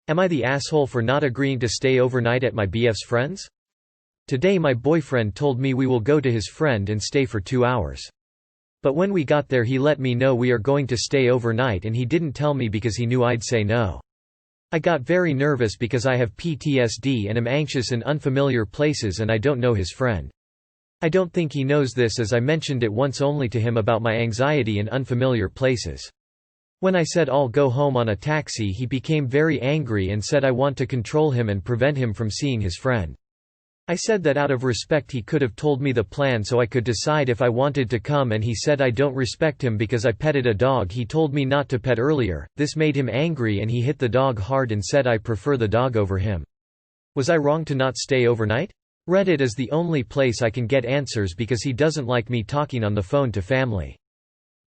Am I the asshole for not agreeing to stay overnight at my BF's friend's? Today my boyfriend told me we will go to his friend and stay for 2 hours. But when we got there he let me know we are going to stay overnight and he didn't tell me because he knew I'd say no. I got very nervous because I have PTSD and am anxious in unfamiliar places and I don't know his friend. I don't think he knows this as I mentioned it once only to him about my anxiety in unfamiliar places. When I said I'll go home on a taxi he became very angry and said I want to control him and prevent him from seeing his friend. I said that out of respect he could have told me the plan so I could decide if I wanted to come and he said I don't respect him because I petted a dog he told me not to pet earlier. This made him angry and he hit the dog hard and said I prefer the dog over him. Was I wrong to not stay overnight? Reddit is the only place I can get answers because he doesn't like me talking on the phone to family.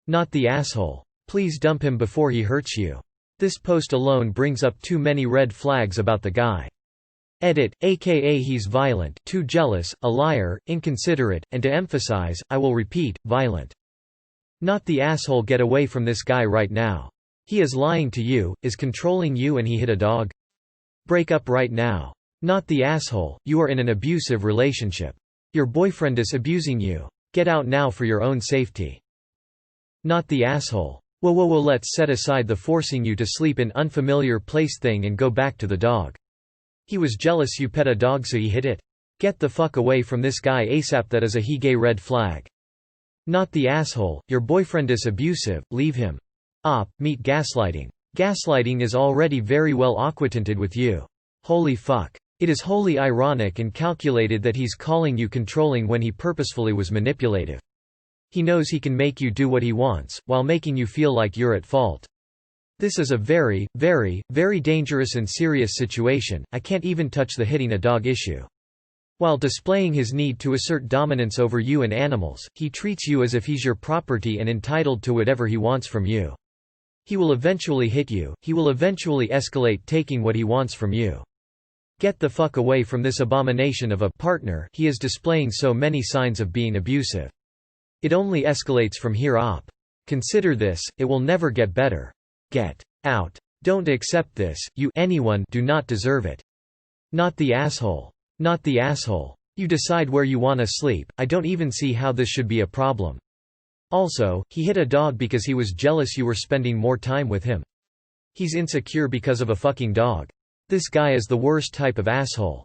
Not the asshole. Please dump him before he hurts you. This post alone brings up too many red flags about the guy. Edit, aka he's violent, too jealous, a liar, inconsiderate, and to emphasize, I will repeat, violent. Not the asshole. Get away from this guy right now. He is lying to you, is controlling you and he hit a dog. Break up right now. Not the asshole, you are in an abusive relationship. Your boyfriend is abusing you. Get out now for your own safety. Not the asshole. Whoa, let's set aside the forcing you to sleep in unfamiliar place thing and go back to the dog. He was jealous you pet a dog so he hit it. Get the fuck away from this guy ASAP. That is a he gay red flag. Not the asshole, your boyfriend is abusive, leave him. Meet gaslighting. Gaslighting is already very well acquainted with you. Holy fuck. It is wholly ironic and calculated that he's calling you controlling when he purposefully was manipulative. He knows he can make you do what he wants, while making you feel like you're at fault. This is a very, very, very dangerous and serious situation. I can't even touch the hitting a dog issue. While displaying his need to assert dominance over you and animals, he treats you as if he's your property and entitled to whatever he wants from you. He will eventually hit you, he will eventually escalate taking what he wants from you. Get the fuck away from this abomination of a partner. He is displaying so many signs of being abusive. It only escalates from here up. Consider this, it will never get better. Get out. Don't accept this, anyone do not deserve it. Not the asshole. Not the asshole. You decide where you wanna sleep, I don't even see how this should be a problem. Also, he hit a dog because he was jealous you were spending more time with him. He's insecure because of a fucking dog. This guy is the worst type of asshole.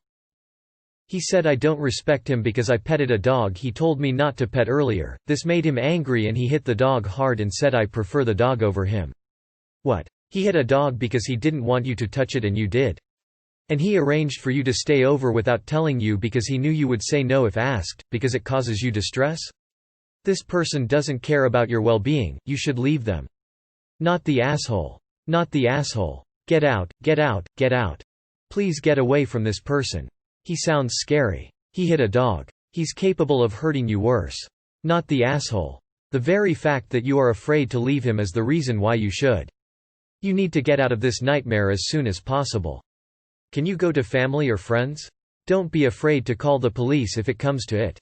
He said I don't respect him because I petted a dog he told me not to pet earlier. This made him angry and he hit the dog hard and said I prefer the dog over him. What? He hit a dog because he didn't want you to touch it and you did. And he arranged for you to stay over without telling you because he knew you would say no if asked, because it causes you distress? This person doesn't care about your well-being, you should leave them. Not the asshole. Not the asshole. Get out, get out, get out. Please get away from this person. He sounds scary. He hit a dog. He's capable of hurting you worse. Not the asshole. The very fact that you are afraid to leave him is the reason why you should. You need to get out of this nightmare as soon as possible. Can you go to family or friends? Don't be afraid to call the police if it comes to it.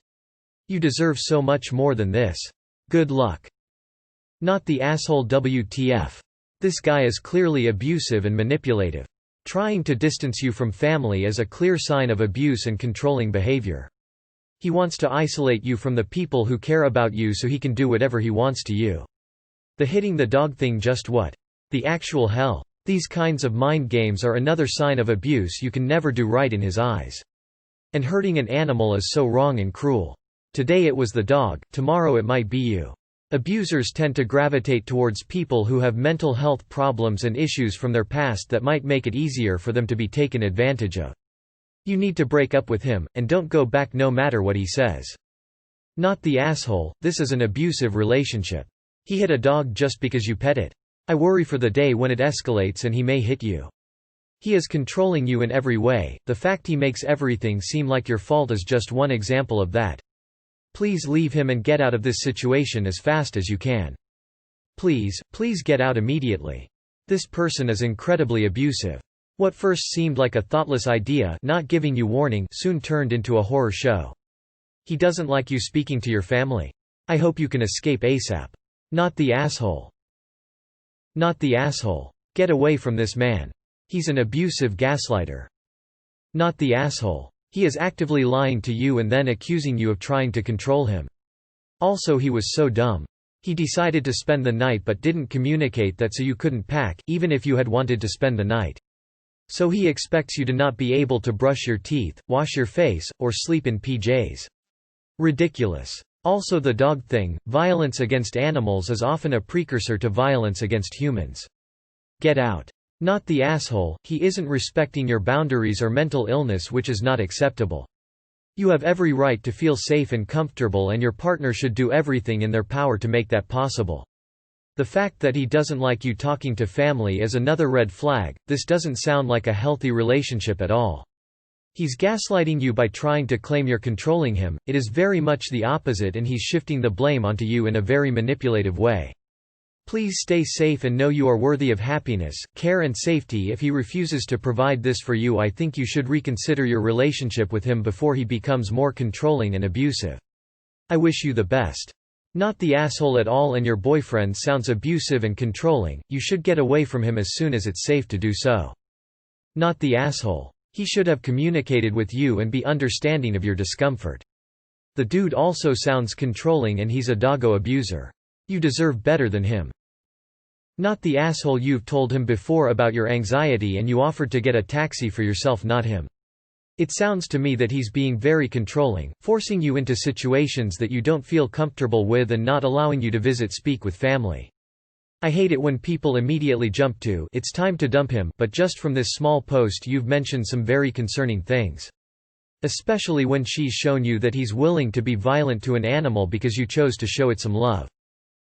You deserve so much more than this. Good luck. Not the asshole. WTF. This guy is clearly abusive and manipulative. Trying to distance you from family is a clear sign of abuse and controlling behavior. He wants to isolate you from the people who care about you so he can do whatever he wants to you. The hitting the dog thing, just what? The actual hell? These kinds of mind games are another sign of abuse. You can never do right in his eyes. And hurting an animal is so wrong and cruel. Today it was the dog, tomorrow it might be you. Abusers tend to gravitate towards people who have mental health problems and issues from their past that might make it easier for them to be taken advantage of. You need to break up with him, and don't go back no matter what he says. Not the asshole. This is an abusive relationship. He hit a dog just because you pet it. I worry for the day when it escalates and he may hit you. He is controlling you in every way. The fact he makes everything seem like your fault is just one example of that. Please leave him and get out of this situation as fast as you can. Please get out immediately. This person is incredibly abusive. What first seemed like a thoughtless idea, not giving you warning, soon turned into a horror show. He doesn't like you speaking to your family. I hope you can escape ASAP. Not the asshole. Not the asshole. Get away from this man. He's an abusive gaslighter. Not the asshole. He is actively lying to you and then accusing you of trying to control him. Also, he was so dumb. He decided to spend the night but didn't communicate that, so you couldn't pack, even if you had wanted to spend the night. So he expects you to not be able to brush your teeth, wash your face, or sleep in PJs. Ridiculous. Also, the dog thing. Violence against animals is often a precursor to violence against humans. Get out. Not the asshole. He isn't respecting your boundaries or mental illness, which is not acceptable. You have every right to feel safe and comfortable, and your partner should do everything in their power to make that possible. The fact that he doesn't like you talking to family is another red flag. This doesn't sound like a healthy relationship at all. He's gaslighting you by trying to claim you're controlling him. It is very much the opposite, and he's shifting the blame onto you in a very manipulative way. Please stay safe and know you are worthy of happiness, care and safety. If he refuses to provide this for you, I think you should reconsider your relationship with him before he becomes more controlling and abusive. I wish you the best. Not the asshole at all. And your boyfriend sounds abusive and controlling. You should get away from him as soon as it's safe to do so. Not the asshole. He should have communicated with you and be understanding of your discomfort. The dude also sounds controlling, and he's a doggo abuser. You deserve better than him. Not the asshole. You've told him before about your anxiety and you offered to get a taxi for yourself, not him. It sounds to me that he's being very controlling, forcing you into situations that you don't feel comfortable with and not allowing you to speak with family. I hate it when people immediately jump to, "It's time to dump him," but just from this small post you've mentioned some very concerning things. Especially when she's shown you that he's willing to be violent to an animal because you chose to show it some love.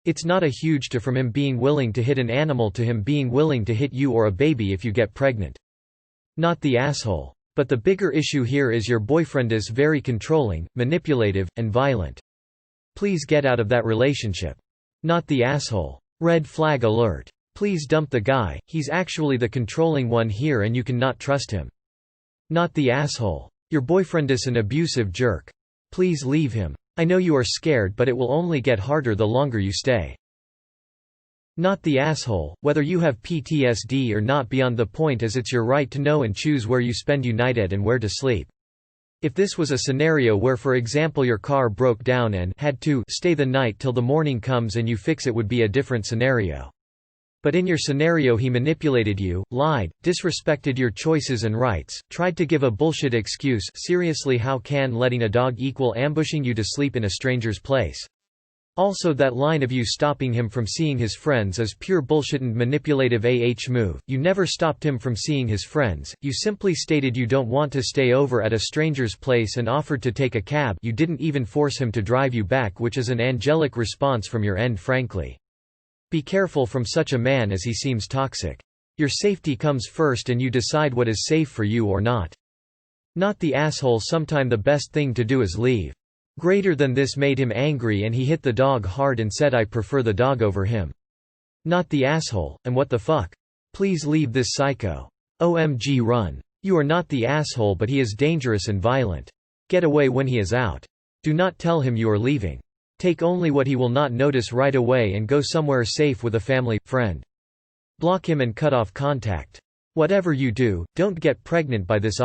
It's not a huge deal from him being willing to hit an animal to him being willing to hit you or a baby if you get pregnant. Not the asshole. But the bigger issue here is your boyfriend is very controlling, manipulative, and violent. Please get out of that relationship. Not the asshole. Red flag alert. Please dump the guy. He's actually the controlling one here and you cannot trust him. Not the asshole. Your boyfriend is an abusive jerk. Please leave him. I know you are scared, but it will only get harder the longer you stay. Not the asshole. Whether you have PTSD or not beyond the point, as it's your right to know and choose where you spend your night at and where to sleep. If this was a scenario where, for example, your car broke down and had to stay the night till the morning comes and you fix it, would be a different scenario. But in your scenario, he manipulated you, lied, disrespected your choices and rights, tried to give a bullshit excuse. Seriously, how can letting a dog equal ambushing you to sleep in a stranger's place? Also, that line of you stopping him from seeing his friends is pure bullshit and manipulative move. You never stopped him from seeing his friends, you simply stated you don't want to stay over at a stranger's place and offered to take a cab. You didn't even force him to drive you back, which is an angelic response from your end, frankly. Be careful from such a man, as he seems toxic. Your safety comes first and you decide what is safe for you or not. Not the asshole. Sometime the best thing to do is leave. Greater than this made him angry and he hit the dog hard and said, "I prefer the dog over him." Not the asshole. And what the fuck? Please leave this psycho. OMG, run. You are not the asshole, but he is dangerous and violent. Get away when he is out. Do not tell him you are leaving. Take only what he will not notice right away and go somewhere safe with a family, friend. Block him and cut off contact. Whatever you do, don't get pregnant by this